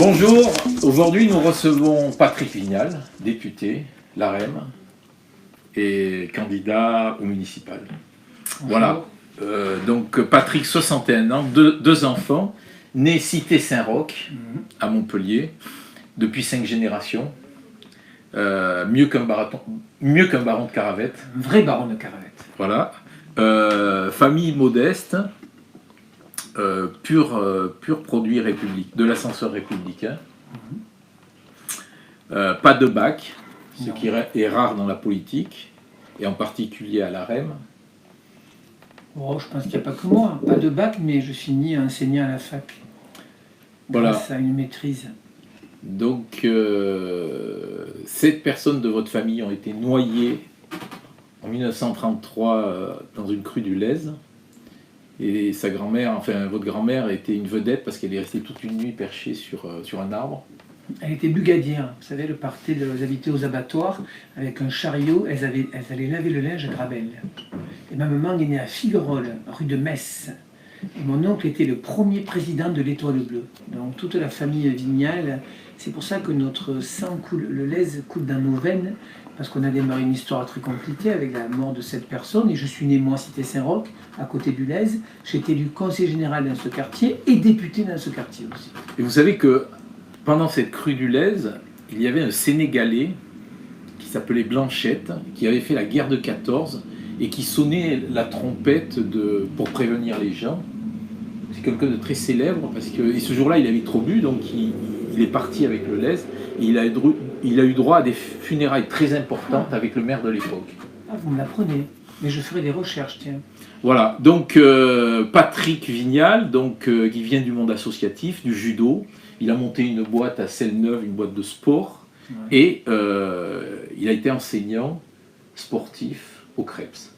Bonjour, aujourd'hui nous recevons Patrick Vignal, député, LAREM, et candidat au municipal. Bonjour. Voilà, donc Patrick, 61 ans, deux enfants, né cité Saint-Roch, à Montpellier, depuis 5 générations, mieux qu'un baron de Caravette. Un vrai baron de Caravette. Voilà, famille modeste, pur produit de l'ascenseur républicain. Pas de bac, ce qui est rare dans la politique, et en particulier à l'AREM. Oh, je pense qu'il n'y a pas que moi. Pas de bac, mais je finis enseignant à la fac. Voilà. Grâce à une maîtrise. Donc, 7 personnes de votre famille ont été noyées en 1933 dans une crue du Lez. Et sa grand-mère, enfin votre grand-mère, était une vedette parce qu'elle est restée toute une nuit perchée sur un arbre. Elle était bugadière. Vous savez, elle partait elles habitaient aux abattoirs avec un chariot. Elles allaient laver le linge à Grabel. Et ma maman est née à Figueroles, rue de Metz. Et mon oncle était le premier président de l'Étoile Bleue. Donc toute la famille Vignal, c'est pour ça que notre sang coule, le Lez coule dans nos veines, parce qu'on a démarré une histoire très compliquée avec la mort de cette personne. Et je suis né, moi, cité Saint-Roch, à côté du Lez. J'ai été élu conseiller général dans ce quartier et député dans ce quartier aussi. Et vous savez que pendant cette crue du Lez, il y avait un Sénégalais qui s'appelait Blanchette, qui avait fait la guerre de 14 et qui sonnait la trompette pour prévenir les gens. C'est quelqu'un de très célèbre, parce que et ce jour-là, il avait trop bu, donc il est parti avec le Lez, et il a eu droit à des funérailles très importantes avec le maire de l'époque. Ah, vous me l'apprenez, mais je ferai des recherches, tiens. Voilà, donc Patrick Vignal, qui vient du monde associatif, du judo. Il a monté une boîte à Selle-Neuve, une boîte de sport, ouais. Et il a été enseignant sportif au CREPS.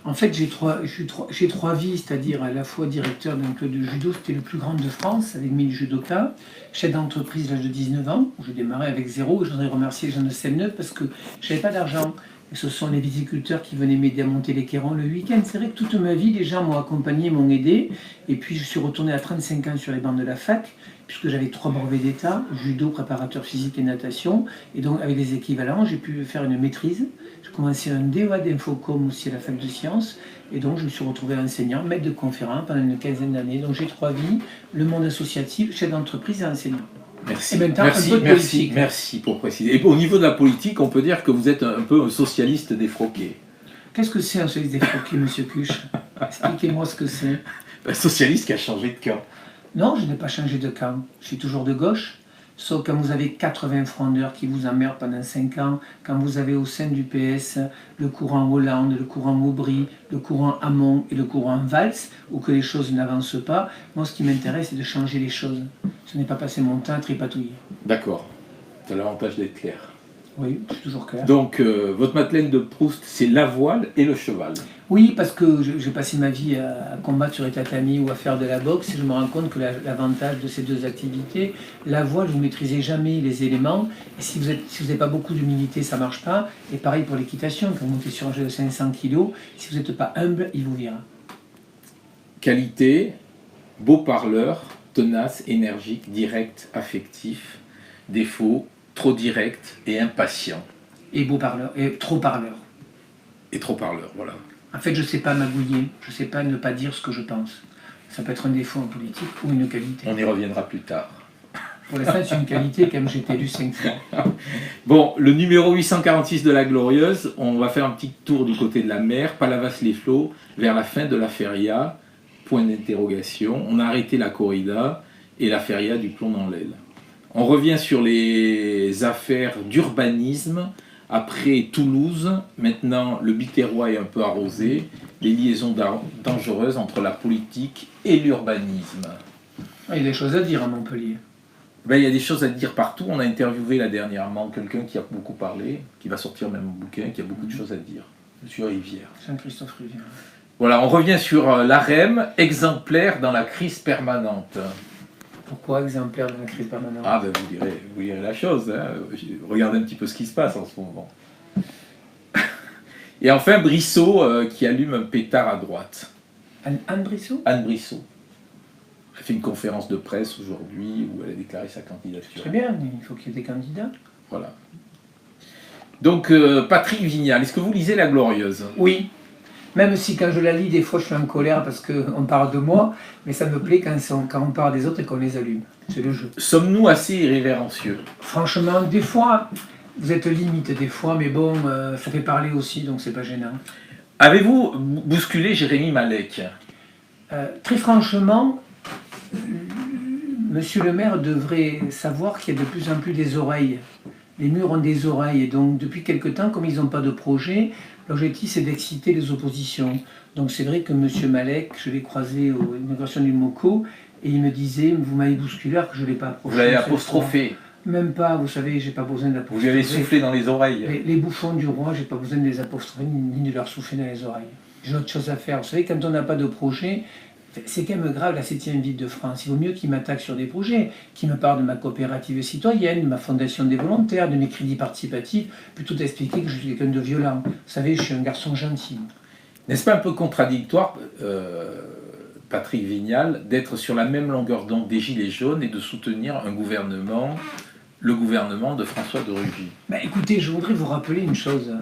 En fait, j'ai trois vies, c'est-à-dire à la fois directeur d'un club de judo, c'était le plus grand de France, avec 1000 judokas, chef d'entreprise à l'âge de 19 ans, où je démarrais avec 0, et je voudrais remercier les gens de Selle-Neuve parce que je n'avais pas d'argent. Et ce sont les viticulteurs qui venaient m'aider à monter les cairons le week-end. C'est vrai que toute ma vie, les gens m'ont accompagné, m'ont aidé, et puis je suis retourné à 35 ans sur les bancs de la fac, puisque j'avais 3 brevets d'État, judo, préparateur physique et natation, et donc avec des équivalents, j'ai pu faire une maîtrise. J'ai commencé un DEA d'infocom aussi à la fac de sciences, et donc je me suis retrouvé enseignant, maître de conférence pendant une quinzaine d'années. Donc j'ai 3 vies, le monde associatif, chef d'entreprise et enseignant. Merci. Merci pour préciser. Et au niveau de la politique, on peut dire que vous êtes un peu un socialiste défroqué. Qu'est-ce que c'est un socialiste défroqué, monsieur Cuche? Expliquez-moi ce que c'est. Un socialiste qui a changé de camp. Non, je n'ai pas changé de camp. Je suis toujours de gauche. Sauf quand vous avez 80 frondeurs qui vous emmerdent pendant 5 ans, quand vous avez au sein du PS le courant Hollande, le courant Aubry, le courant Hamon et le courant Valls, où que les choses n'avancent pas, moi ce qui m'intéresse c'est de changer les choses. Ce n'est pas passer mon temps à tripatouiller. D'accord. Tu as l'avantage d'être clair. Oui, je suis toujours clair. Donc, votre Madeleine de Proust, c'est la voile et le cheval. Oui, parce que j'ai passé ma vie à combattre sur les tatamis ou à faire de la boxe, et je me rends compte que l'avantage de ces deux activités, la voile, vous ne maîtrisez jamais les éléments, et si vous n'avez pas beaucoup d'humilité, ça ne marche pas. Et pareil pour l'équitation, quand vous montez sur un jeu de 500 kg, si vous n'êtes pas humble, il vous vira. Qualité, beau parleur, tenace, énergique, direct, affectif. Défaut, trop direct et impatient. Et beau parleur, et trop parleur. Et trop parleur, voilà. En fait, je ne sais pas magouiller, je ne sais pas ne pas dire ce que je pense. Ça peut être un défaut en politique ou une qualité. On y reviendra plus tard. Pour l'instant, c'est une qualité, comme j'ai été élu 5 fois. Bon, le numéro 846 de la Glorieuse, on va faire un petit tour du côté de la mer, Palavas-les-Flots, vers la fin de la feria, point d'interrogation. On a arrêté la corrida et la feria du plomb dans l'aile. On revient sur les affaires d'urbanisme. Après Toulouse, maintenant le Biterrois est un peu arrosé. Les liaisons dangereuses entre la politique et l'urbanisme. Il y a des choses à dire à Montpellier. Ben, il y a des choses à dire partout. On a interviewé là dernièrement quelqu'un qui a beaucoup parlé, qui va sortir même un bouquin, qui a beaucoup de choses à dire. Monsieur Rivière. Jean-Christophe Rivière. Voilà, on revient sur l'AREM, exemplaire dans la crise permanente. Pourquoi exemplaire de la crise permanente? Ah ben vous direz la chose, hein. Regardez un petit peu ce qui se passe en ce moment. Et enfin Brissot qui allume un pétard à droite. Anne Brissot? Anne Brissot. Elle a fait une conférence de presse aujourd'hui où elle a déclaré sa candidature. Très bien, il faut qu'il y ait des candidats. Voilà. Donc, Patrick Vignal, est-ce que vous lisez La Glorieuse? Oui, même si quand je la lis, des fois je suis en colère parce qu'on parle de moi, mais ça me plaît quand on parle des autres et qu'on les allume. C'est le jeu. Sommes-nous assez irrévérencieux? Franchement, des fois, vous êtes limite des fois, mais bon, ça fait parler aussi, donc c'est pas gênant. Avez-vous bousculé Jérémy Malek? Très franchement, monsieur le maire devrait savoir qu'il y a de plus en plus des oreilles. Les murs ont des oreilles, et donc depuis quelque temps, comme ils n'ont pas de projet, l'objectif c'est d'exciter les oppositions. Donc c'est vrai que monsieur Malek, je l'ai croisé à l'inauguration du MOCO, et il me disait, vous m'avez bousculé alors que je ne l'ai pas approché. Vous l'avez apostrophé? Même pas, vous savez, j'ai pas besoin d'apostropher. Vous lui avez soufflé dans les oreilles? Les bouffons du roi, j'ai pas besoin de les apostropher ni de leur souffler dans les oreilles. J'ai autre chose à faire. Vous savez, quand on n'a pas de projet, c'est quand même grave, la 7e ville de France. Il vaut mieux qu'il m'attaque sur des projets, qu'il me parle de ma coopérative citoyenne, de ma fondation des volontaires, de mes crédits participatifs, plutôt d'expliquer que je suis quelqu'un de violent. Vous savez, je suis un garçon gentil. N'est-ce pas un peu contradictoire, Patrick Vignal, d'être sur la même longueur d'onde des Gilets jaunes et de soutenir le gouvernement de François de Rugy? Écoutez, je voudrais vous rappeler une chose.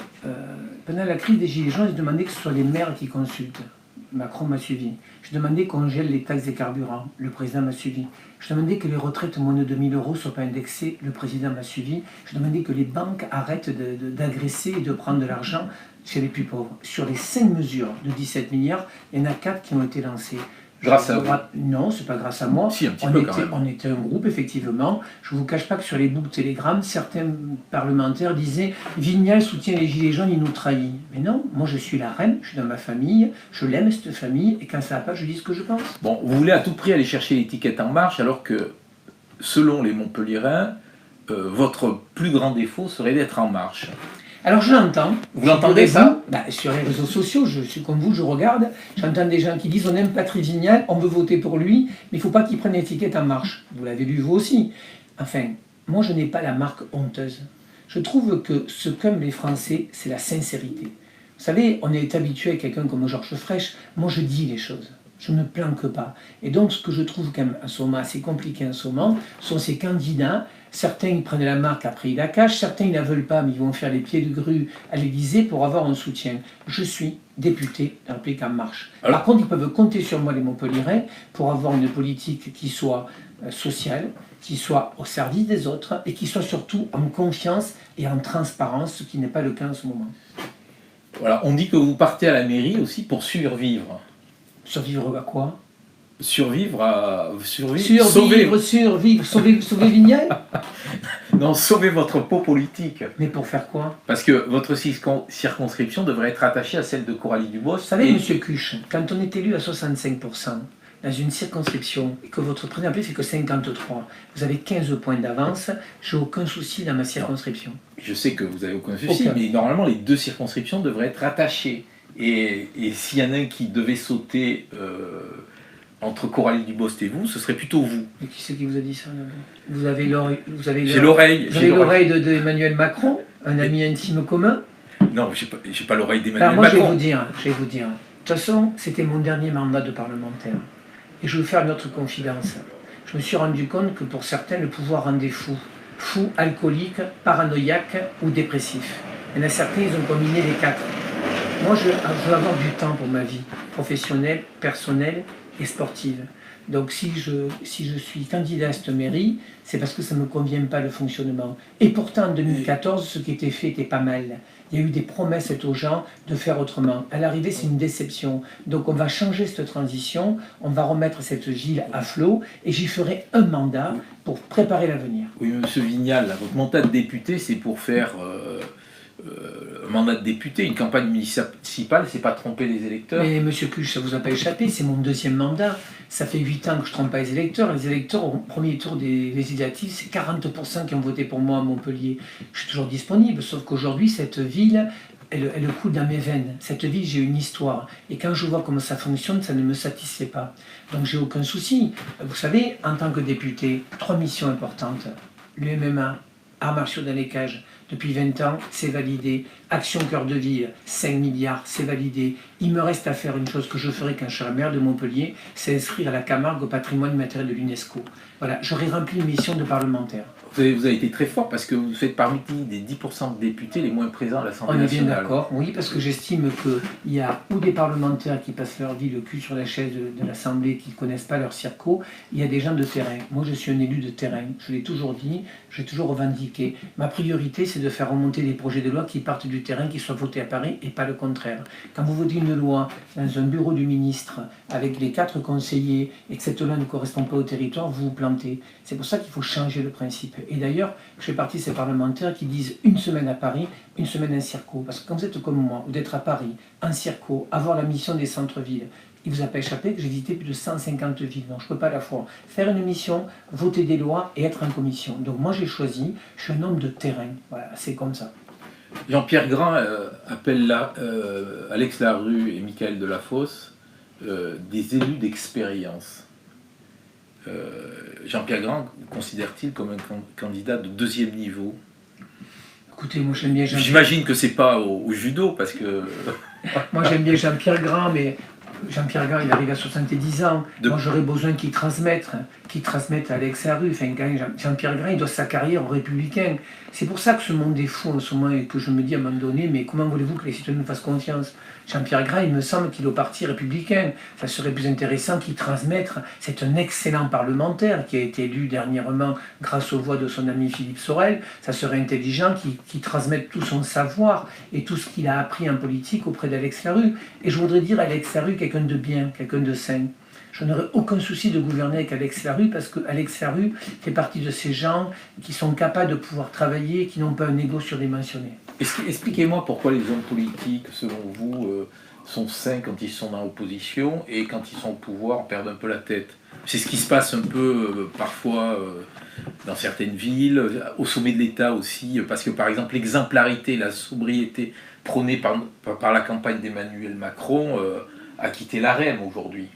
Pendant la crise des Gilets jaunes, j'ai demandé que ce soit les maires qui consultent. Macron m'a suivi. Je demandais qu'on gèle les taxes des carburants. Le président m'a suivi. Je demandais que les retraites moins de 2000 € ne soient pas indexées. Le président m'a suivi. Je demandais que les banques arrêtent d'agresser et de prendre de l'argent chez les plus pauvres. Sur les 5 mesures de 17 milliards, il y en a 4 qui ont été lancées. Grâce à vous? Non, c'est pas grâce à moi. Si, un petit peu quand même. On était un groupe, effectivement. Je ne vous cache pas que sur les boucles Telegram, certains parlementaires disaient « Vignal soutient les Gilets jaunes, il nous trahit ». Mais non, moi je suis la reine, je suis dans ma famille, je l'aime cette famille, et quand ça va pas, je dis ce que je pense. Bon, vous voulez à tout prix aller chercher l'étiquette En Marche, alors que, selon les Montpelliérains, votre plus grand défaut serait d'être En Marche. Alors je l'entends. Vous l'entendez ça? Sur les réseaux sociaux, je suis comme vous, je regarde, j'entends des gens qui disent on aime Patrick Vignal, on veut voter pour lui, mais il ne faut pas qu'il prenne l'étiquette En Marche. Vous l'avez lu vous aussi. Enfin, moi je n'ai pas la marque honteuse. Je trouve que ce qu'aiment les Français, c'est la sincérité. Vous savez, on est habitué à quelqu'un comme Georges Frêche, moi je dis les choses. Je ne me planque pas. Et donc, ce que je trouve quand même en ce moment assez compliqué en ce moment, sont ces candidats. Certains, ils prennent la marque, après ils la cachent. Certains, ils ne la veulent pas, mais ils vont faire les pieds de grue à l'Élysée pour avoir un soutien. Je suis député d'un pays En Marche. Alors, par contre, ils peuvent compter sur moi, les Montpelliérains, pour avoir une politique qui soit sociale, qui soit au service des autres, et qui soit surtout en confiance et en transparence, ce qui n'est pas le cas en ce moment. Voilà, on dit que vous partez à la mairie aussi pour survivre. Survivre à quoi? Survivre, sauver Vignal. Non, sauver votre peau politique. Mais pour faire quoi? Parce que votre circonscription devrait être attachée à celle de Coralie Dubost. Vous savez, monsieur Cuche, quand on est élu à 65% dans une circonscription et que votre président fait que 53, vous avez 15 points d'avance, j'ai aucun souci dans ma circonscription. Non, je sais que vous n'avez aucun souci, mais normalement les deux circonscriptions devraient être attachées. Et s'il y en a un qui devait sauter entre Coralie Dubost et vous, ce serait plutôt vous. Mais qui c'est qui vous a dit ça? Vous avez l'oreille. J'ai l'oreille. Vous avez l'oreille d'Emmanuel Macron, un ami intime commun? Non, j'ai pas l'oreille d'Emmanuel Macron. Moi, je vais vous dire. De toute façon, c'était mon dernier mandat de parlementaire. Et je veux faire une autre confidence. Je me suis rendu compte que pour certains, le pouvoir rendait fou. Fou, alcoolique, paranoïaque ou dépressif. Il y en a certains, ils ont combiné les 4. Moi, je veux avoir du temps pour ma vie professionnelle, personnelle et sportive. Donc si je suis candidat à cette mairie, c'est parce que ça ne me convient pas le fonctionnement. Et pourtant, en 2014, ce qui était fait était pas mal. Il y a eu des promesses aux gens de faire autrement. À l'arrivée, c'est une déception. Donc on va changer cette transition, on va remettre cette ville à flot, et j'y ferai un mandat pour préparer l'avenir. Oui, monsieur Vignal, votre mandat de député, c'est pour faire... un mandat de député, une campagne municipale, c'est pas tromper les électeurs. Mais monsieur Cuche, ça vous a pas échappé, c'est mon 2e mandat. Ça fait 8 ans que je trompe pas les électeurs. Les électeurs, au premier tour des législatives, c'est 40% qui ont voté pour moi à Montpellier. Je suis toujours disponible, sauf qu'aujourd'hui, cette ville, elle coule dans mes veines. Cette ville, j'ai une histoire. Et quand je vois comment ça fonctionne, ça ne me satisfait pas. Donc j'ai aucun souci. Vous savez, en tant que député, 3 missions importantes. Le MMA, arts martiaux dans les cages, depuis 20 ans, c'est validé. Action Cœur de Ville, 5 milliards, c'est validé. Il me reste à faire une chose que je ferai quand je serai maire de Montpellier, c'est inscrire la Camargue au patrimoine immatériel de l'UNESCO. Voilà, j'aurai rempli une mission de parlementaire. Vous avez été très fort parce que vous faites parmi des 10% de députés les moins présents à l'Assemblée nationale. On est bien d'accord, oui, parce que j'estime qu'il y a ou des parlementaires qui passent leur vie le cul sur la chaise de l'Assemblée, qui ne connaissent pas leur circo, il y a des gens de terrain. Moi, je suis un élu de terrain, je l'ai toujours dit, j'ai toujours revendiqué. Ma priorité, c'est de faire remonter des projets de loi qui partent du terrain, qui soient votés à Paris et pas le contraire. Quand vous votez une loi dans un bureau du ministre avec les 4 conseillers et que cette loi ne correspond pas au territoire, vous vous plantez. C'est pour ça qu'il faut changer le principe. Et d'ailleurs, je fais partie de ces parlementaires qui disent une semaine à Paris, une semaine en circo. Parce que quand vous êtes comme moi, ou d'être à Paris, en circo, avoir la mission des centres-villes, il ne vous a pas échappé que j'ai visité plus de 150 villes. Donc je ne peux pas à la fois faire une mission, voter des lois et être en commission. Donc moi j'ai choisi, je suis un homme de terrain. Voilà, c'est comme ça. Jean-Pierre Grand appelle Alex Larue et Michael Delafosse des élus d'expérience. Jean-Pierre Grand considère-t-il comme un candidat de 2e niveau? Écoutez, moi j'aime bien Jean-Pierre. J'imagine que c'est pas au judo parce que. Moi j'aime bien Jean-Pierre Grand, mais Jean-Pierre Grand il arrive à 70 ans. Moi j'aurais besoin qu'il transmette à Alex Larue. Enfin, Jean-Pierre Grand il doit sa carrière aux Républicains. C'est pour ça que ce monde est fou en ce moment et que je me dis à un moment donné, mais comment voulez-vous que les citoyens nous fassent confiance? Jean-Pierre Grand, il me semble qu'il est au parti républicain. Ça serait plus intéressant qu'il transmette. C'est un excellent parlementaire qui a été élu dernièrement grâce aux voix de son ami Philippe Sorel. Ça serait intelligent qu'il transmette tout son savoir et tout ce qu'il a appris en politique auprès d'Alex Larue. Et je voudrais dire à Alex Larue, quelqu'un de bien, quelqu'un de sain. Je n'aurais aucun souci de gouverner avec Alex Larue parce que Alex Larue fait partie de ces gens qui sont capables de pouvoir travailler, qui n'ont pas un ego surdimensionné. Expliquez-moi pourquoi les hommes politiques, selon vous, sont sains quand ils sont dans l'opposition et quand ils sont au pouvoir, perdent un peu la tête. C'est ce qui se passe un peu parfois dans certaines villes, au sommet de l'État aussi, parce que par exemple l'exemplarité, la sobriété prônée par la campagne d'Emmanuel Macron a quitté l'arène aujourd'hui.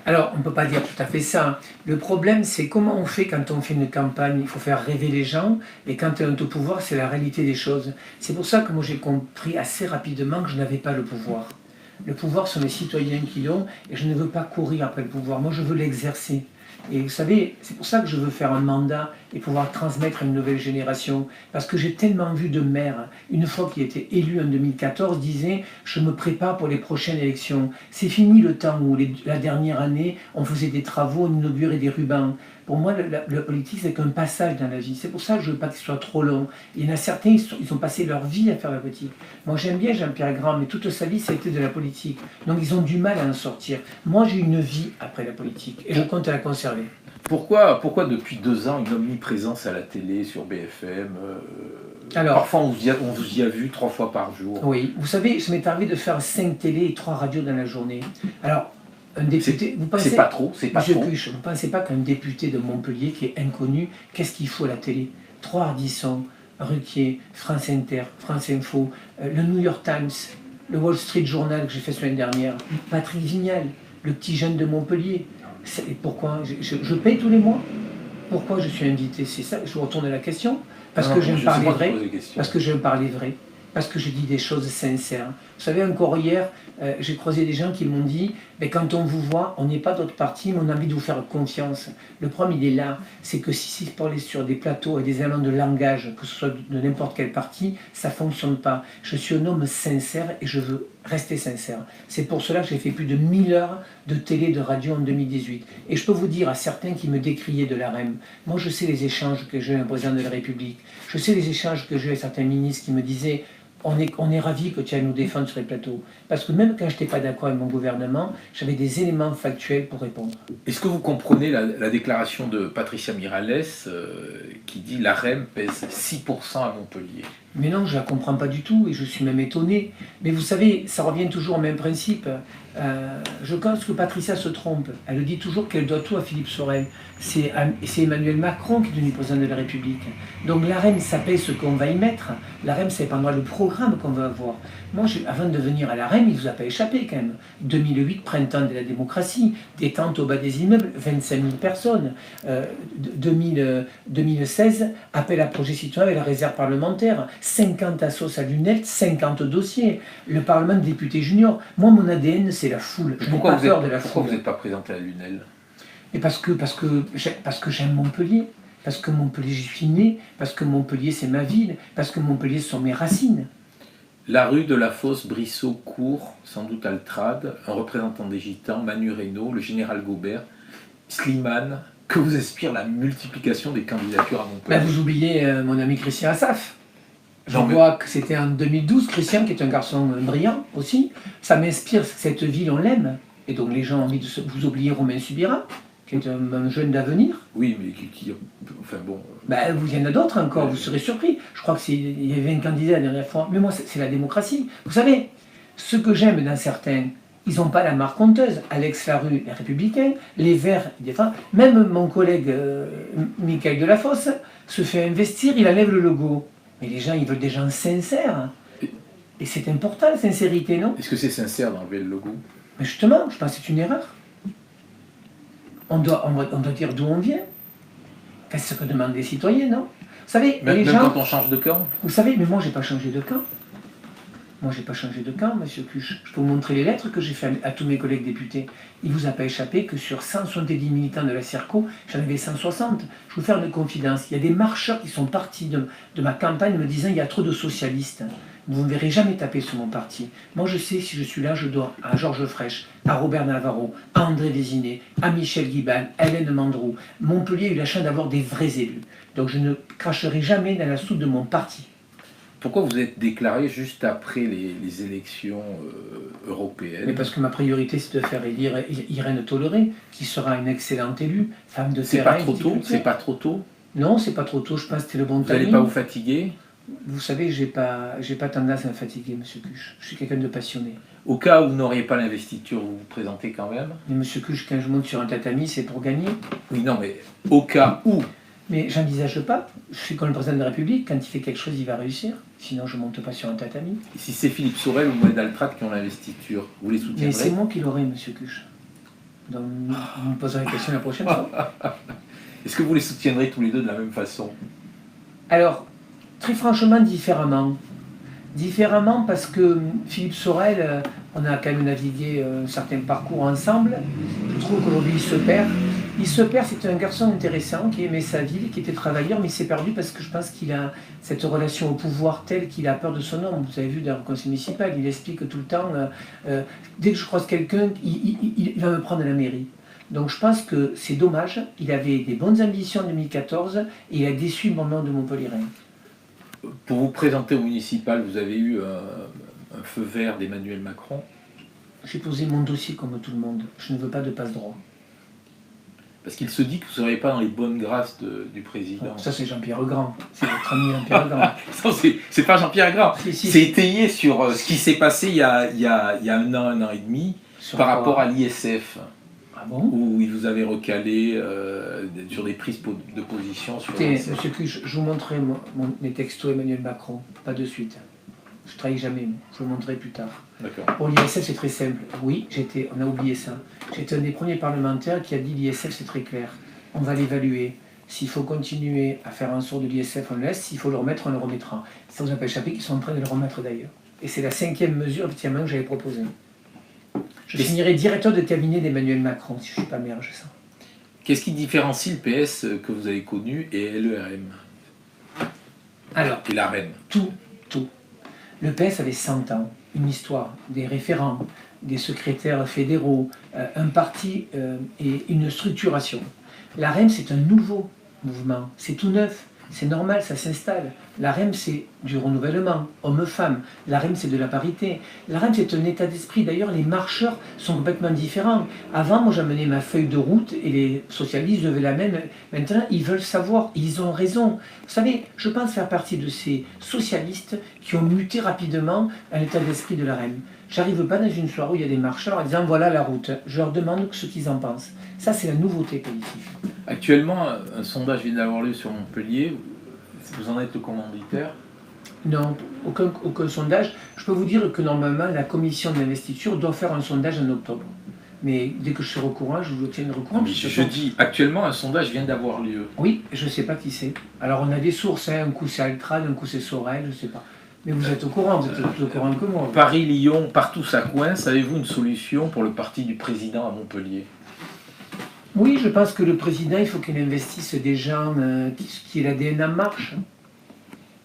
Alors, on ne peut pas dire tout à fait ça. Le problème, c'est comment on fait quand on fait une campagne. Il faut faire rêver les gens, et quand on est au pouvoir, c'est la réalité des choses. C'est pour ça que moi j'ai compris assez rapidement que je n'avais pas le pouvoir. Le pouvoir sont les citoyens qui l'ont, et je ne veux pas courir après le pouvoir. Moi, je veux l'exercer. Et vous savez, c'est pour ça que je veux faire un mandat et pouvoir transmettre à une nouvelle génération. Parce que j'ai tellement vu de maires, une fois qui étaient élus en 2014, disaient « je me prépare pour les prochaines élections ». C'est fini le temps où la dernière année, on faisait des travaux, on inaugurait des rubans. Pour moi, la politique, c'est qu'un passage dans la vie. C'est pour ça que je ne veux pas que ce soit trop long. Il y en a certains, ils ont passé leur vie à faire la politique. Moi, j'aime bien Jean-Pierre Grand, mais toute sa vie, ça a été de la politique. Donc, ils ont du mal à en sortir. Moi, j'ai une vie après la politique, et je compte à la conserver. Pourquoi depuis 2 ans une omniprésence à la télé, sur BFM Alors, parfois, on vous y a vu 3 fois par jour. Oui, vous savez, ça m'est arrivé de faire 5 télés et 3 radios dans la journée. Alors, un député, vous pensez, c'est pas trop, c'est pas trop. Vous ne pensez pas qu'un député de Montpellier qui est inconnu, qu'est-ce qu'il faut à la télé? 3 Ardisson, Ruquier, France Inter, France Info, le New York Times, le Wall Street Journal que j'ai fait la semaine dernière, Patrick Vignal, le petit jeune de Montpellier. Et pourquoi je paye tous les mois? Pourquoi je suis invité? C'est ça, je vous retourne à la question. Parce que j'aime parler vrai. Parce que j'aime parler vrai. Parce que je dis des choses sincères. Vous savez, encore hier, j'ai croisé des gens qui m'ont dit « quand on vous voit, on n'est pas d'autre parti, mais on a envie de vous faire confiance ». Le problème, il est là. C'est que si c'est parler sur des plateaux et des éléments de langage, que ce soit de n'importe quel parti, ça ne fonctionne pas. Je suis un homme sincère et je veux rester sincère. C'est pour cela que j'ai fait plus de 1000 heures de télé et de radio en 2018. Et je peux vous dire à certains qui me décriaient de la REM, moi je sais les échanges que j'ai avec un président de la République, je sais les échanges que j'ai avec certains ministres qui me disaient on est ravis que tu ailles nous défendre sur les plateaux. Parce que même quand je n'étais pas d'accord avec mon gouvernement, j'avais des éléments factuels pour répondre. Est-ce que vous comprenez la déclaration de Patricia Miralles qui dit « la REM pèse 6% à Montpellier ». Mais non, je ne la comprends pas du tout et je suis même étonné. Mais vous savez, ça revient toujours au même principe. Je pense que Patricia se trompe. Elle dit toujours qu'elle doit tout à Philippe Sorel. C'est Emmanuel Macron qui est devenu président de la République. Donc la REM, ça paye ce qu'on va y mettre. La REM, ça dépendra le programme qu'on va avoir. Moi, avant de venir à la REM, il ne vous a pas échappé quand même. 2008, printemps de la démocratie, détente au bas des immeubles, 25 000 personnes. 2016, appel à projet citoyen avec la réserve parlementaire. 50 assos à lunettes, 50 dossiers. Le Parlement de députés juniors. Moi, mon ADN, c'est la foule. Je n'ai pas peur de la foule. Pourquoi vous n'êtes pas présenté à la Lunel? Et parce que j'aime Montpellier. Parce que Montpellier, j'y suis né. Parce que Montpellier, c'est ma ville. Parce que Montpellier, ce sont mes racines. La rue de la Fosse, Brissot, Cour, sans doute Altrad, un représentant des Gitans, Manu Reynaud, le général Gobert, Slimane, que vous inspire la multiplication des candidatures à Montpellier? Vous oubliez mon ami Christian Assaf. Je vois que c'était en 2012, Christian, qui est un garçon brillant aussi. Ça m'inspire, cette ville, on l'aime. Et donc les gens ont envie de vous oublier Romain Subira, qui est un jeune d'avenir. Oui, mais enfin bon. Il y en a d'autres encore, vous serez surpris. Je crois qu'il y avait un candidat la dernière fois. Mais moi, c'est la démocratie. Vous savez, ce que j'aime dans certains, ils n'ont pas la marque honteuse. Alex Larue, les Républicains, les Verts, ils défendent. Même mon collègue Michael Delafosse se fait investir, il enlève le logo. Mais les gens, ils veulent des gens sincères. Et c'est important, la sincérité, non? Est-ce que c'est sincère d'enlever le logo? Mais justement, je pense que c'est une erreur. On doit dire d'où on vient. C'est ce que demandent les citoyens, non? Vous savez, même gens, quand on change de camp? Vous savez, mais moi, j'ai pas changé de camp. Moi, j'ai pas changé de camp, monsieur Cuche. Je peux vous montrer les lettres que j'ai faites à tous mes collègues députés. Il ne vous a pas échappé que sur 170 militants de la CIRCO, j'en avais 160. Je vous faire une confidence. Il y a des marcheurs qui sont partis de ma campagne me disant il y a trop de socialistes. Vous ne me verrez jamais taper sur mon parti. Moi, je sais, si je suis là, je dois à Georges Frêche, à Robert Navarro, à André Vézinet, à Michel Guibal, à Hélène Mandrou. Montpellier a eu la chance d'avoir des vrais élus. Donc, je ne cracherai jamais dans la soupe de mon parti. Pourquoi vous êtes déclaré juste après les élections européennes? Mais parce que ma priorité, c'est de faire élire Irène Tolleré, qui sera une excellente élue, femme de terrain. C'est pas trop tôt? Non, c'est pas trop tôt, je pense que c'était le bon timing. Vous n'allez pas vous fatiguer? Vous savez, j'ai pas tendance à me fatiguer, monsieur Cuche. Je suis quelqu'un de passionné. Au cas où vous n'auriez pas l'investiture, vous vous présentez quand même? Mais monsieur Cuche, quand je monte sur un tatami, c'est pour gagner. Oui, non, mais au cas où. Mais j'envisage pas. Je suis comme le président de la République, quand il fait quelque chose, il va réussir. Sinon, je ne monte pas sur un tatami. Si c'est Philippe Sorel ou Mohamed Altrad qui ont l'investiture, vous les soutiendrez? Mais c'est moi qui l'aurai, monsieur Cuche. Donc, vous me poserez la question la prochaine fois. Est-ce que vous les soutiendrez tous les deux de la même façon? Alors, très franchement, différemment. Différemment parce que Philippe Sorel, on a quand même navigué un certain parcours ensemble. Je trouve qu'aujourd'hui, il se perd. Il se perd, c'est un garçon intéressant qui aimait sa ville, qui était travailleur, mais il s'est perdu parce que je pense qu'il a cette relation au pouvoir telle qu'il a peur de son nom. Vous avez vu dans le conseil municipal, il explique tout le temps, dès que je croise quelqu'un, il va me prendre à la mairie. Donc je pense que c'est dommage, il avait des bonnes ambitions en 2014 et il a déçu mon nom de Montpellierin. Pour vous présenter au municipal, vous avez eu un feu vert d'Emmanuel Macron? J'ai posé mon dossier comme tout le monde, je ne veux pas de passe-droit. Parce qu'il se dit que vous ne serez pas dans les bonnes grâces du président. Ça, c'est Jean-Pierre Grand. C'est votre ami Jean-Pierre Grand. Non, c'est pas Jean-Pierre Grand. C'est étayé sur ce qui s'est passé il y a un an et demi par rapport à l'ISF. Ah bon? Où il vous avait recalé sur des prises de position. Écoutez, monsieur Cuche, je vous montrerai mes textos Emmanuel Macron. Pas de suite. Je ne trahis jamais, je vous montrerai plus tard. Pour l'ISF, c'est très simple. Oui, on a oublié ça. J'étais un des premiers parlementaires qui a dit l'ISF, c'est très clair. On va l'évaluer. S'il faut continuer à faire un sort de l'ISF, on le laisse. S'il faut le remettre, on le remettra. Ça vous a pas échappé qu'ils sont en train de le remettre d'ailleurs. Et c'est la 5e mesure, effectivement, que j'avais proposée. Je finirai directeur de cabinet d'Emmanuel Macron, si je ne suis pas maire, je sens. Qu'est-ce qui différencie le PS que vous avez connu et LERM? Alors, et la REM? Tout. Le PS avait 100 ans, une histoire, des référents, des secrétaires fédéraux, un parti et une structuration. La REM, c'est un nouveau mouvement, c'est tout neuf, c'est normal, ça s'installe. La REM, c'est du renouvellement, homme-femme. La REM, c'est de la parité. La REM, c'est un état d'esprit. D'ailleurs, les marcheurs sont complètement différents. Avant, moi, j'amenais ma feuille de route et les socialistes devaient la même. Maintenant, ils veulent savoir. Ils ont raison. Vous savez, je pense faire partie de ces socialistes qui ont muté rapidement à l'état d'esprit de la REM. J'arrive pas dans une soirée où il y a des marcheurs en disant voilà la route. Je leur demande ce qu'ils en pensent. Ça, c'est la nouveauté politique. Actuellement, un sondage vient d'avoir lieu sur Montpellier. Vous en êtes le commanditaire? Non, aucun sondage. Je peux vous dire que normalement, la commission d'investiture doit faire un sondage en octobre. Mais dès que je serai au courant, je vous tiendrai au courant. Je dis, actuellement, un sondage vient d'avoir lieu. Oui, je ne sais pas qui c'est. Alors on a des sources, hein. Un coup c'est Altrad, un coup c'est Sorel, je ne sais pas. Mais vous êtes au courant, vous êtes plus au courant que moi. Paris, Lyon, partout ça coince. Avez-vous une solution pour le parti du président à Montpellier? Oui, je pense que le président, il faut qu'il investisse des gens qui aient l'ADN en marche.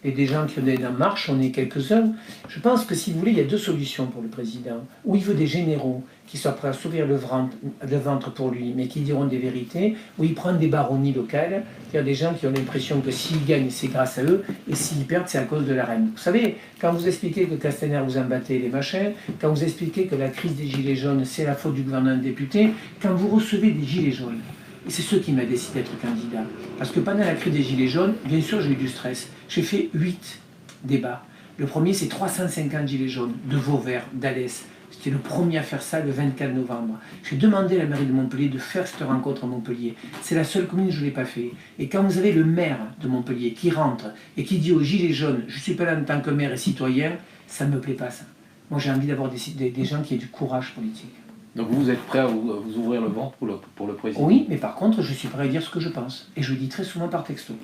Et des gens qui ont l'ADN en marche, on est quelques-uns. Je pense que si vous voulez, il y a deux solutions pour le président. Ou il veut des généraux qui soient prêts à s'ouvrir le ventre pour lui, mais qui diront des vérités, ou il prend des baronnies locales, c'est-à-dire des gens qui ont l'impression que s'ils gagnent, c'est grâce à eux, et s'ils perdent, c'est à cause de la reine. Vous savez, quand vous expliquez que Castaner vous embattait les machins, quand vous expliquez que la crise des gilets jaunes, c'est la faute du gouvernement député, quand vous recevez des gilets jaunes, et c'est ce qui m'a décidé d'être candidat. Parce que pendant la crise des gilets jaunes, bien sûr, j'ai eu du stress. J'ai fait 8 débats. Le premier, c'est 350 gilets jaunes de Vauvert, d'Alès. C'était le premier à faire ça le 24 novembre. J'ai demandé à la mairie de Montpellier de faire cette rencontre à Montpellier. C'est la seule commune où je ne l'ai pas fait. Et quand vous avez le maire de Montpellier qui rentre et qui dit aux gilets jaunes « je ne suis pas là en tant que maire et citoyen », ça ne me plaît pas ça. Moi, j'ai envie d'avoir des gens qui aient du courage politique. Donc vous êtes prêt à vous ouvrir le ventre pour le président? Oui, mais par contre, je suis prêt à dire ce que je pense. Et je le dis très souvent par texto.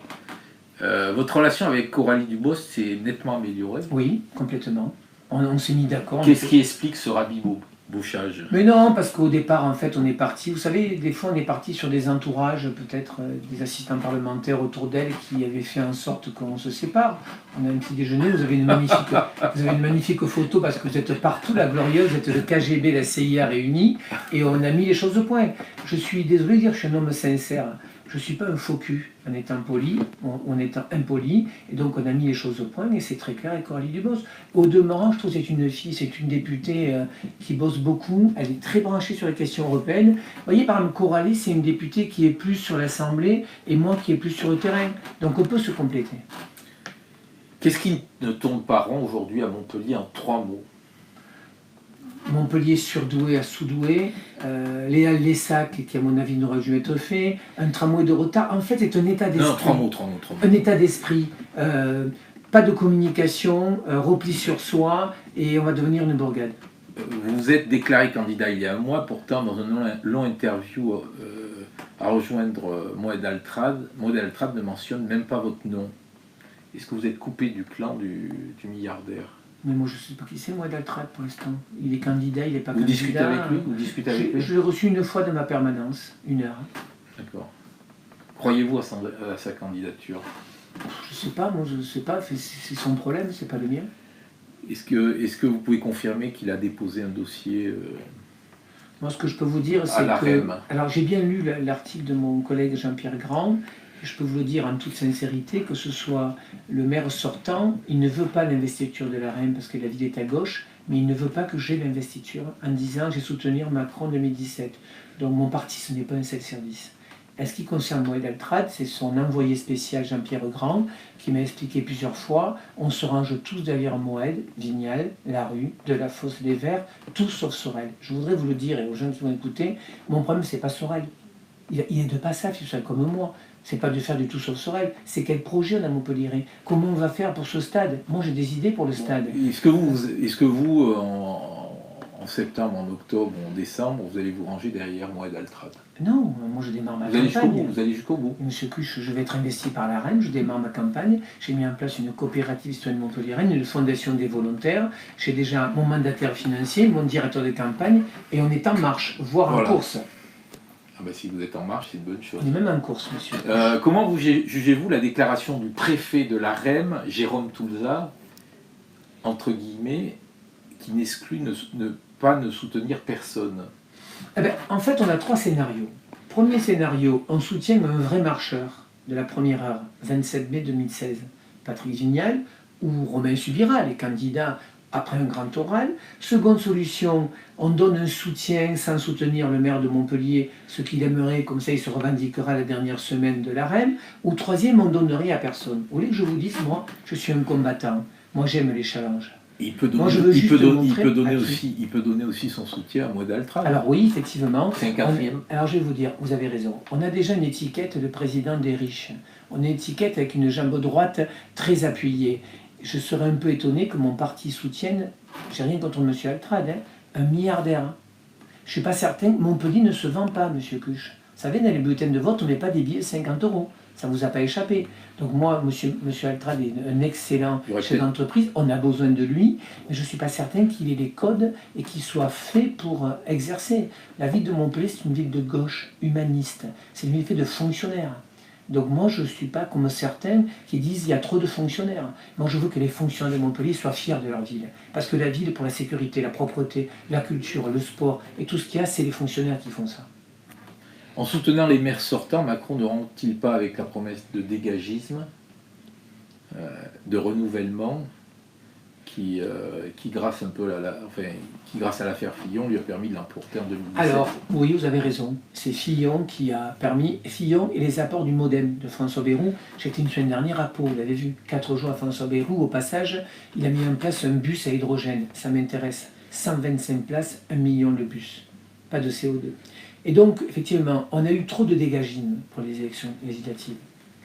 Votre relation avec Coralie Dubos s'est nettement améliorée. Oui, complètement. On s'est mis d'accord. Qu'est-ce qui explique ce rabibochage? Mais non, parce qu'au départ, en fait, on est parti. Vous savez, des fois, on est parti sur des entourages, peut-être des assistants parlementaires autour d'elle qui avaient fait en sorte qu'on se sépare. On a un petit déjeuner, vous avez une magnifique photo parce que vous êtes partout, la glorieuse, vous êtes le KGB, la CIA réunis, et on a mis les choses au point. Je suis désolé de dire, je suis un homme sincère. Je ne suis pas un faux cul en étant poli, en étant impoli, et donc on a mis les choses au point, et c'est très clair avec Coralie Dubos. Au demeurant, je trouve que c'est une fille, c'est une députée qui bosse beaucoup, elle est très branchée sur les questions européennes. Vous voyez, par exemple, Coralie, c'est une députée qui est plus sur l'Assemblée, et moi qui est plus sur le terrain. Donc on peut se compléter. Qu'est-ce qui ne tourne pas rond aujourd'hui à Montpellier en 3 mots? Montpellier surdoué à sous-doué, Léa Lessac qui à mon avis n'aurait dû être fait, un tramway de retard, en fait c'est un état d'esprit. Non, 3 mots. Un état d'esprit, pas de communication, repli sur soi, et on va devenir une bourgade. Vous vous êtes déclaré candidat il y a un mois, pourtant dans un long interview à rejoindre Moed Altrad ne mentionne même pas votre nom. Est-ce que vous êtes coupé du clan du milliardaire? Mais moi je ne sais pas qui c'est, Moed Altrad pour l'instant. Il est candidat, il n'est pas Vous candidat. discutez avec lui? Je l'ai reçu une fois de ma permanence, 1 heure. D'accord. Croyez-vous à sa candidature? Je ne sais pas, moi je ne sais pas, c'est son problème, c'est pas le mien. Est-ce que vous pouvez confirmer qu'il a déposé un dossier Moi, ce que je peux vous dire, c'est que... REM. Alors, j'ai bien lu l'article de mon collègue Jean-Pierre Grand, et je peux vous le dire en toute sincérité, que ce soit le maire sortant, il ne veut pas l'investiture de la REM parce que la ville est à gauche, mais il ne veut pas que j'ai l'investiture en disant « j'ai soutenu Macron en 2017 ». Donc, mon parti, ce n'est pas un self-service. En ce qui concerne Moed Altrad, c'est son envoyé spécial Jean-Pierre Grand qui m'a expliqué plusieurs fois, on se range tous derrière Moed, Vignal, Larue, Delafosse, Les Verts, tous sauf Sorel. Je voudrais vous le dire et aux gens qui vont écouter, mon problème c'est pas Sorel. Il est de passage, il soit comme moi. C'est pas de faire du tout sauf Sorel, c'est quel projet on a Montpellier. Comment on va faire pour ce stade? Moi j'ai des idées pour le stade. Est-ce que vous en septembre, en octobre, en décembre, vous allez vous ranger derrière Moed Altrad? Non, moi je démarre ma campagne. Vous allez jusqu'au bout. Monsieur Cuche, je vais être investi par la Reine, je démarre ma campagne. J'ai mis en place une coopérative citoyenne Montpellier-Rennes, une fondation des volontaires. J'ai déjà mon mandataire financier, mon directeur de campagne, et on est en marche, voire en course. Ah ben, si vous êtes en marche, c'est une bonne chose. On est même en course, monsieur. Comment jugez-vous la déclaration du préfet de la REM, Jérôme Toulza, entre guillemets, qui n'exclut pas ne soutenir personne? En fait, on a 3 scénarios. Premier scénario, on soutient un vrai marcheur de la première heure, 27 mai 2016, Patrick Vignal, ou Romain Subira, les candidats après un grand oral. Seconde solution, on donne un soutien sans soutenir le maire de Montpellier, ce qu'il aimerait, comme ça il se revendiquera la dernière semaine de la REM. Ou troisième, on ne donne rien à personne. Vous voulez que je vous dise, moi, je suis un combattant. Moi, j'aime les challenges. Il peut donner aussi son soutien à Moed Altrad. Alors oui, effectivement. C'est un quatrième. Alors je vais vous dire, vous avez raison. On a déjà une étiquette de président des riches. On a une étiquette avec une jambe droite très appuyée. Je serais un peu étonné que mon parti soutienne, j'ai rien contre M. Altrad, un milliardaire. Je ne suis pas certain, Montpellier ne se vend pas, monsieur Cuche. Vous savez, dans les bulletins de vote, on ne met pas des billets de 50 euros. Ça ne vous a pas échappé. Donc moi, monsieur Altrad est un excellent chef d'entreprise, on a besoin de lui, mais je ne suis pas certain qu'il ait les codes et qu'il soit fait pour exercer. La ville de Montpellier, c'est une ville de gauche, humaniste. C'est une ville faite de fonctionnaires. Donc moi, je ne suis pas comme certains qui disent qu'il y a trop de fonctionnaires. Moi, je veux que les fonctionnaires de Montpellier soient fiers de leur ville. Parce que la ville, pour la sécurité, la propreté, la culture, le sport et tout ce qu'il y a, c'est les fonctionnaires qui font ça. En soutenant les maires sortants, Macron ne rentre-t-il pas avec la promesse de dégagisme, de renouvellement, qui grâce à l'affaire Fillon, lui a permis de l'emporter en 2017? Alors, oui, vous avez raison. C'est Fillon qui a permis, Fillon et les apports du MoDem de François Bayrou. J'étais une semaine dernière à Pau, vous l'avez vu, 4 jours à François Bayrou. Au passage, il a mis en place un bus à hydrogène. Ça m'intéresse. 125 places, 1 million de bus. Pas de CO2. Et donc, effectivement, on a eu trop de dégagisme pour les élections législatives.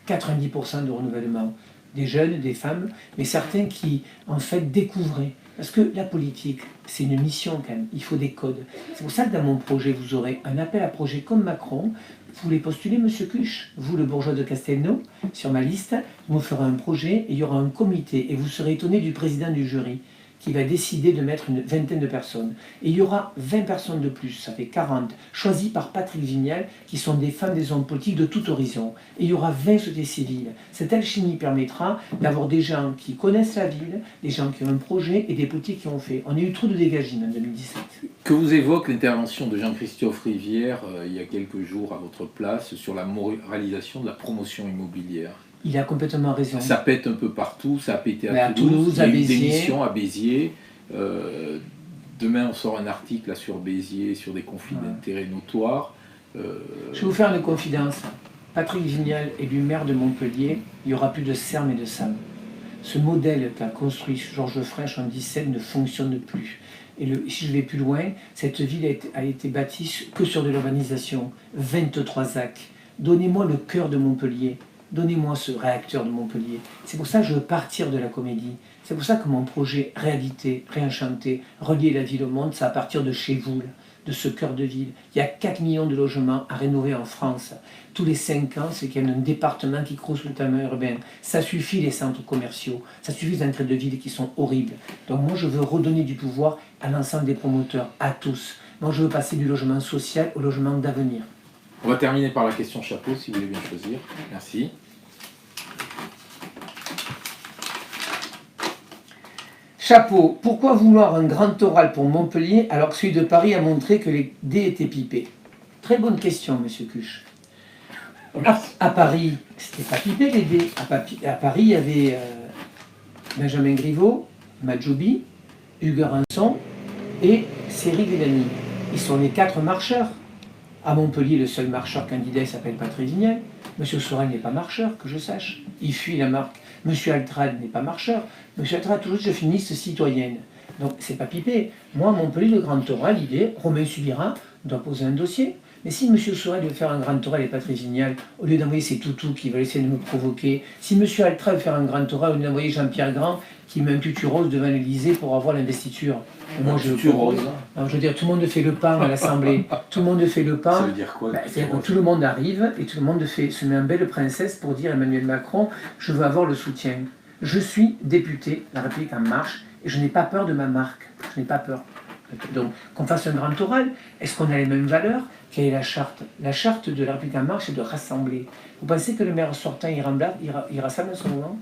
90% de renouvellement. Des jeunes, des femmes, mais certains qui, en fait, découvraient. Parce que la politique, c'est une mission quand même. Il faut des codes. C'est pour ça que dans mon projet, vous aurez un appel à projet comme Macron. Vous voulez postuler, monsieur Cuche, vous, le bourgeois de Castelnau, sur ma liste. Vous me ferez un projet et il y aura un comité. Et vous serez étonné du président du jury, qui va décider de mettre une vingtaine de personnes. Et il y aura 20 personnes de plus, ça fait 40, choisies par Patrick Vignal, qui sont des femmes, des hommes politiques de tout horizon. Et il y aura 20 sociétés civiles. Cette alchimie permettra d'avoir des gens qui connaissent la ville, des gens qui ont un projet et des politiques qui ont fait. On a eu trop de dégagisme en 2017. Que vous évoque l'intervention de Jean-Christophe Rivière, il y a quelques jours à votre place, sur la moralisation de la promotion immobilière? Il a complètement raison. Ça pète un peu partout, ça a pété à Toulouse, il y a à eu Béziers. Une démission à Béziers. Demain, on sort un article là, sur Béziers, sur des conflits d'intérêts notoires. Je vais vous faire une confidence. Patrick Vignal élu maire de Montpellier, il n'y aura plus de Serme et de Sam. Ce modèle qu'a construit Georges Frêche en 2017 ne fonctionne plus. Et si je vais plus loin, cette ville a été bâtie que sur de l'urbanisation. 23 actes. Donnez-moi le cœur de Montpellier. Donnez-moi ce réacteur de Montpellier. C'est pour ça que je veux partir de la comédie. C'est pour ça que mon projet Réalité, Réenchanté, relier la ville au monde, c'est à partir de chez vous, de ce cœur de ville. Il y a 4 millions de logements à rénover en France. Tous les 5 ans, c'est qu'il y a un département qui croule sous le tamis urbain. Ça suffit les centres commerciaux. Ça suffit les entrées de ville qui sont horribles. Donc moi, je veux redonner du pouvoir à l'ensemble des promoteurs, à tous. Moi, je veux passer du logement social au logement d'avenir. On va terminer par la question chapeau, si vous voulez bien choisir. Merci. Chapeau, pourquoi vouloir un grand oral pour Montpellier alors que celui de Paris a montré que les dés étaient pipés? Très bonne question, monsieur Cuche. À Paris, c'était pas pipé les dés. À Paris, il y avait Benjamin Griveaux, Madjoubi, Hugues Rançon et Cyril Villani. Ils sont les 4 marcheurs. À Montpellier, le seul marcheur candidat s'appelle Patrick Vignal. Monsieur Sorel n'est pas marcheur, que je sache. Il fuit la marque. Monsieur Altrad n'est pas marcheur. Monsieur Altrad a toujours dit je suis une liste citoyenne. Donc c'est pas pipé. Moi, à Montpellier, le grand oral, il est Romain Subira doit poser un dossier. Mais si monsieur Sorel veut faire un grand oral et Patrick Vignal, au lieu d'envoyer ses toutous qui veulent essayer de me provoquer, si monsieur Altrad veut faire un grand oral, au lieu d'envoyer Jean-Pierre Grand qui met un tutu rose devant l'Élysée pour avoir l'investiture. Moi, je veux dire, tout le monde fait le pain à l'Assemblée. Tout le monde fait le pain. Ça veut dire quoi? C'est-à-dire que tout le monde arrive et tout le monde se met en belle princesse pour dire Emmanuel Macron, je veux avoir le soutien. Je suis député, La République en marche, et je n'ai pas peur de ma marque. Je n'ai pas peur. Donc, qu'on fasse un grand oral, est-ce qu'on a les mêmes valeurs? Quelle est la charte? La charte de La République en marche, c'est de rassembler. Vous pensez que le maire sortant, il rassemble à ce moment?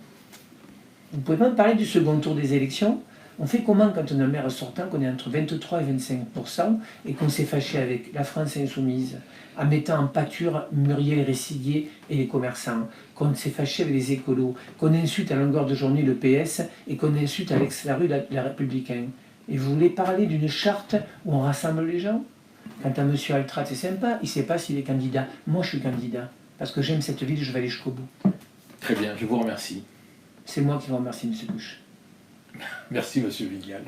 Vous pouvez pas me parler du second tour des élections? On fait comment quand on a un maire sortant, qu'on est entre 23 et 25%, et qu'on s'est fâché avec la France insoumise, en mettant en pâture Muriel Réciguier et les commerçants, qu'on s'est fâché avec les écolos, qu'on insulte à longueur de journée le PS, et qu'on insulte Alex Larue, la Républicaine. Et vous voulez parler d'une charte où on rassemble les gens? Quant à M. Altrad, c'est sympa, il ne sait pas s'il est candidat. Moi, je suis candidat, parce que j'aime cette ville, je vais aller jusqu'au bout. Très bien, je vous remercie. C'est moi qui vous remercie, M. Cuche. Merci, M. Vignal.